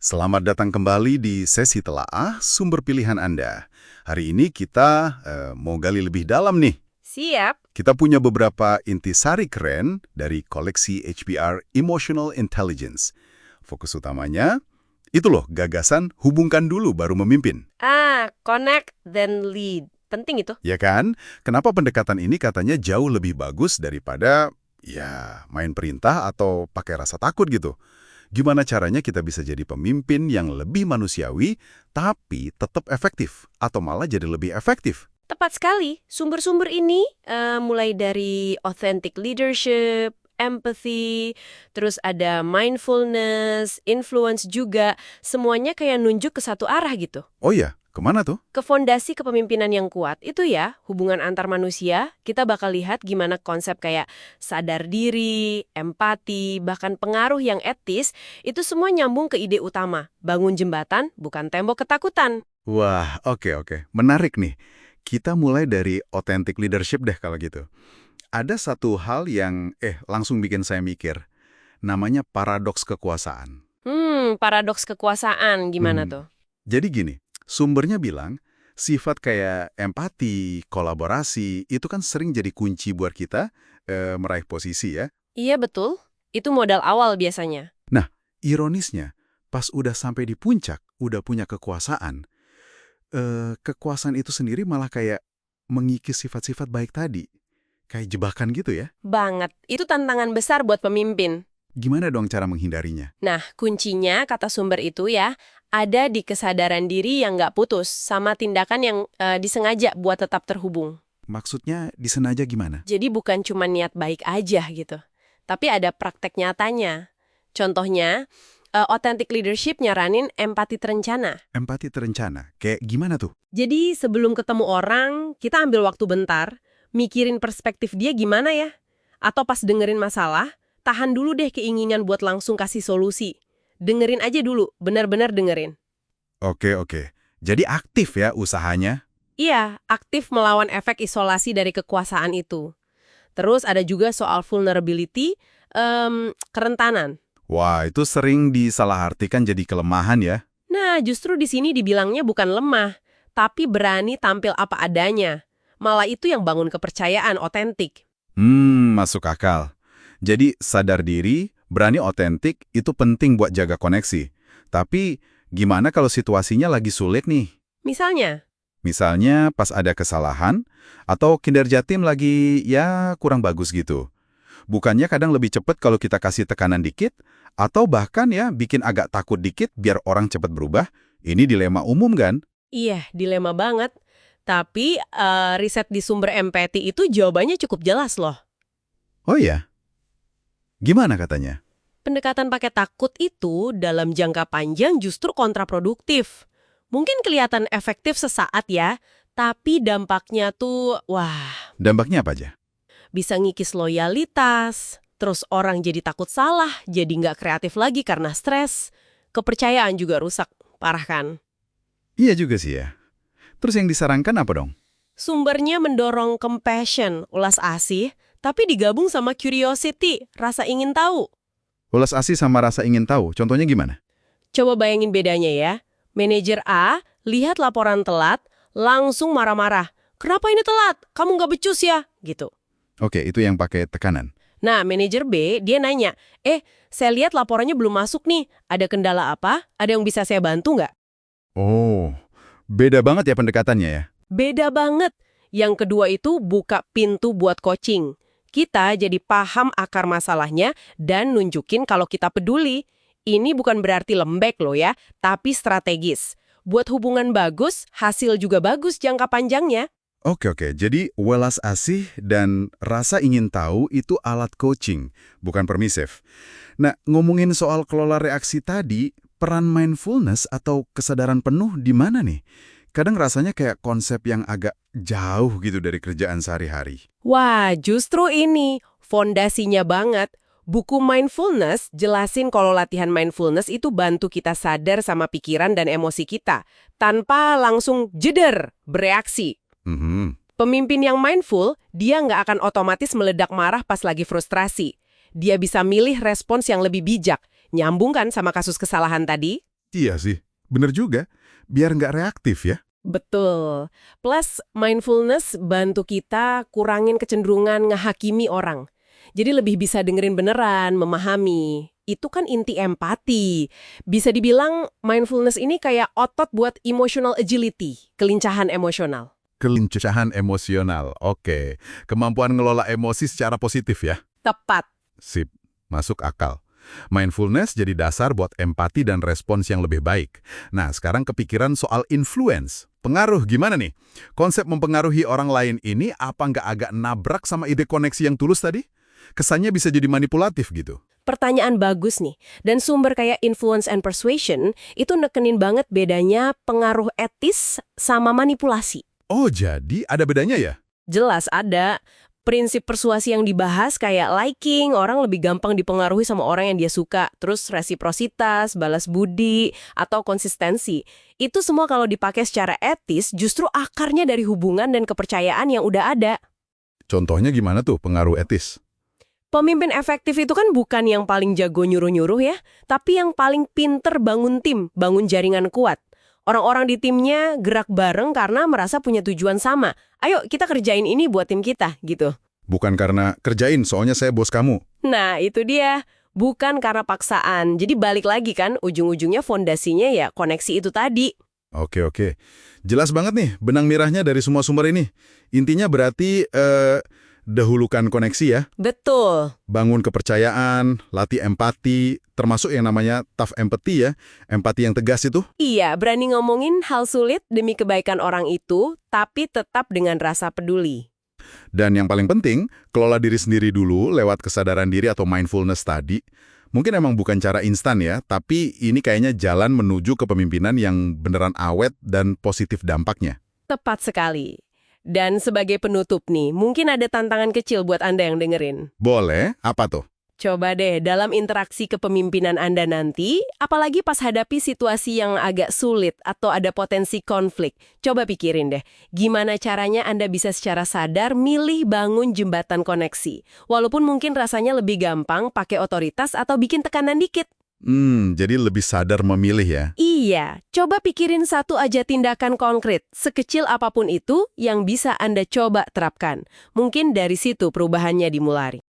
Selamat datang kembali di sesi telaah sumber pilihan Anda. Hari ini kita mau gali lebih dalam nih. Siap. Kita punya beberapa intisari keren dari koleksi HBR Emotional Intelligence. Fokus utamanya, itu loh gagasan hubungkan dulu baru memimpin. Connect then lead. Penting itu. Ya kan? Kenapa pendekatan ini katanya jauh lebih bagus daripada main perintah atau pakai rasa takut gitu? Gimana caranya kita bisa jadi pemimpin yang lebih manusiawi, tapi tetap efektif, atau malah jadi lebih efektif? Tepat sekali. Sumber-sumber ini mulai dari authentic leadership, empathy, terus ada mindfulness, influence juga. Semuanya kayak nunjuk ke satu arah gitu. Oh iya, kemana tuh? Ke fondasi kepemimpinan yang kuat itu ya, hubungan antar manusia, kita bakal lihat gimana konsep kayak sadar diri, empati, bahkan pengaruh yang etis, itu semua nyambung ke ide utama, bangun jembatan, bukan tembok ketakutan. Wah, oke. Menarik nih. Kita mulai dari authentic leadership deh kalau gitu. Ada satu hal yang langsung bikin saya mikir. Namanya paradoks kekuasaan. Paradoks kekuasaan, gimana Hmm. tuh? Jadi gini, sumbernya bilang, sifat kayak empati, kolaborasi, itu kan sering jadi kunci buat kita meraih posisi ya. Iya betul, itu modal awal biasanya. Nah, ironisnya, pas udah sampai di puncak, udah punya kekuasaan, kekuasaan itu sendiri malah kayak mengikis sifat-sifat baik tadi. Kayak jebakan gitu ya. Banget, itu tantangan besar buat pemimpin. Gimana dong cara menghindarinya? Nah, kuncinya, kata sumber itu ya, ada di kesadaran diri yang nggak putus, sama tindakan yang disengaja buat tetap terhubung. Maksudnya disengaja gimana? Jadi bukan cuma niat baik aja gitu, tapi ada praktek nyatanya. Contohnya, authentic leadership nyaranin empati terencana. Empati terencana. Kayak gimana tuh? Jadi sebelum ketemu orang, kita ambil waktu bentar, mikirin perspektif dia gimana ya. Atau pas dengerin masalah, tahan dulu deh keinginan buat langsung kasih solusi. Dengerin aja dulu, benar-benar dengerin. Oke. Jadi aktif ya usahanya? Iya, aktif melawan efek isolasi dari kekuasaan itu. Terus ada juga soal vulnerability, kerentanan. Wah, itu sering disalahartikan jadi kelemahan ya. Nah, justru di sini dibilangnya bukan lemah, tapi berani tampil apa adanya. Malah itu yang bangun kepercayaan otentik. Masuk akal. Jadi sadar diri, berani otentik, itu penting buat jaga koneksi. Tapi gimana kalau situasinya lagi sulit nih? Misalnya, Misalnya pas ada kesalahan, atau kinerja tim lagi kurang bagus gitu. Bukannya kadang lebih cepat kalau kita kasih tekanan dikit, atau bahkan bikin agak takut dikit biar orang cepat berubah. Ini dilema umum kan? iya, dilema banget. Tapi riset di sumber empati itu jawabannya cukup jelas loh. Oh iya? Gimana katanya? Pendekatan pakai takut itu dalam jangka panjang justru kontraproduktif. Mungkin kelihatan efektif sesaat ya, tapi dampaknya tuh, Dampaknya apa aja? bisa ngikis loyalitas, terus orang jadi takut salah, jadi nggak kreatif lagi karena stres. Kepercayaan juga rusak, parah kan? Iya juga sih ya. Terus yang disarankan apa dong? Sumbernya mendorong compassion, ulas asih, tapi digabung sama curiosity, rasa ingin tahu. Ulas asih sama rasa ingin tahu, contohnya gimana? Coba bayangin bedanya ya. Manajer A lihat laporan telat, langsung marah-marah. Kenapa ini telat? Kamu nggak becus ya? Gitu. Oke, itu yang pakai tekanan. Nah, manajer B, dia nanya, saya lihat laporannya belum masuk nih. Ada kendala apa? Ada yang bisa saya bantu nggak? Oh, beda banget ya pendekatannya ya? Beda banget. Yang kedua itu buka pintu buat coaching. Kita jadi paham akar masalahnya dan nunjukin kalau kita peduli. Ini bukan berarti lembek loh ya, tapi strategis. Buat hubungan bagus, hasil juga bagus jangka panjangnya. Oke, jadi welas asih dan rasa ingin tahu itu alat coaching, bukan permisif. Nah, ngomongin soal kelola reaksi tadi, peran mindfulness atau kesadaran penuh di mana nih? Kadang rasanya kayak konsep yang agak jauh gitu dari kerjaan sehari-hari. Wah, justru ini fondasinya banget. Buku Mindfulness jelasin kalau latihan mindfulness itu bantu kita sadar sama pikiran dan emosi kita, tanpa langsung jeder, bereaksi. Pemimpin yang mindful, dia nggak akan otomatis meledak marah pas lagi frustrasi. Dia bisa milih respons yang lebih bijak. Nyambung kan sama kasus kesalahan tadi? Iya sih, bener juga. Biar nggak reaktif ya. Betul. Plus, mindfulness bantu kita kurangin kecenderungan ngehakimi orang. Jadi lebih bisa dengerin beneran, memahami. Itu kan inti empati. Bisa dibilang mindfulness ini kayak otot buat emotional agility, kelincahan emosional. Kelincahan emosional, oke. Kemampuan ngelola emosi secara positif ya. Tepat. Sip, masuk akal. Mindfulness jadi dasar buat empati dan respons yang lebih baik. Nah, sekarang kepikiran soal influence. Pengaruh gimana nih? Konsep mempengaruhi orang lain ini apa nggak agak nabrak sama ide koneksi yang tulus tadi? Kesannya bisa jadi manipulatif gitu. Pertanyaan bagus nih. Dan sumber kayak influence and persuasion itu nekenin banget bedanya pengaruh etis sama manipulasi. Oh, jadi ada bedanya ya? Jelas ada. Prinsip persuasi yang dibahas kayak liking, orang lebih gampang dipengaruhi sama orang yang dia suka. Terus resiprositas, balas budi, atau konsistensi. Itu semua kalau dipakai secara etis justru akarnya dari hubungan dan kepercayaan yang udah ada. Contohnya gimana tuh pengaruh etis? Pemimpin efektif itu kan bukan yang paling jago nyuruh-nyuruh ya, tapi yang paling pinter bangun tim, bangun jaringan kuat. Orang-orang di timnya gerak bareng karena merasa punya tujuan sama. Ayo kita kerjain ini buat tim kita, gitu. Bukan karena kerjain, soalnya saya bos kamu. Nah, itu dia. Bukan karena paksaan. Jadi balik lagi kan, ujung-ujungnya fondasinya ya koneksi itu tadi. Oke. Jelas banget nih benang merahnya dari semua sumber ini. Intinya berarti dahulukan koneksi ya. Betul. Bangun kepercayaan, latih empati, termasuk yang namanya tough empathy ya. Empati yang tegas itu. Iya, berani ngomongin hal sulit demi kebaikan orang itu, tapi tetap dengan rasa peduli. Dan yang paling penting, kelola diri sendiri dulu lewat kesadaran diri atau mindfulness tadi. Mungkin emang bukan cara instan ya, tapi ini kayaknya jalan menuju kepemimpinan yang beneran awet dan positif dampaknya. Tepat sekali. Dan sebagai penutup nih, mungkin ada tantangan kecil buat Anda yang dengerin. Boleh, apa tuh? Coba deh, dalam interaksi kepemimpinan Anda nanti, apalagi pas hadapi situasi yang agak sulit atau ada potensi konflik, coba pikirin deh, gimana caranya Anda bisa secara sadar milih bangun jembatan koneksi. Walaupun mungkin rasanya lebih gampang pakai otoritas atau bikin tekanan dikit. Jadi lebih sadar memilih ya. Iya, coba pikirin satu aja tindakan konkret, sekecil apapun itu, yang bisa Anda coba terapkan. Mungkin dari situ perubahannya dimulai.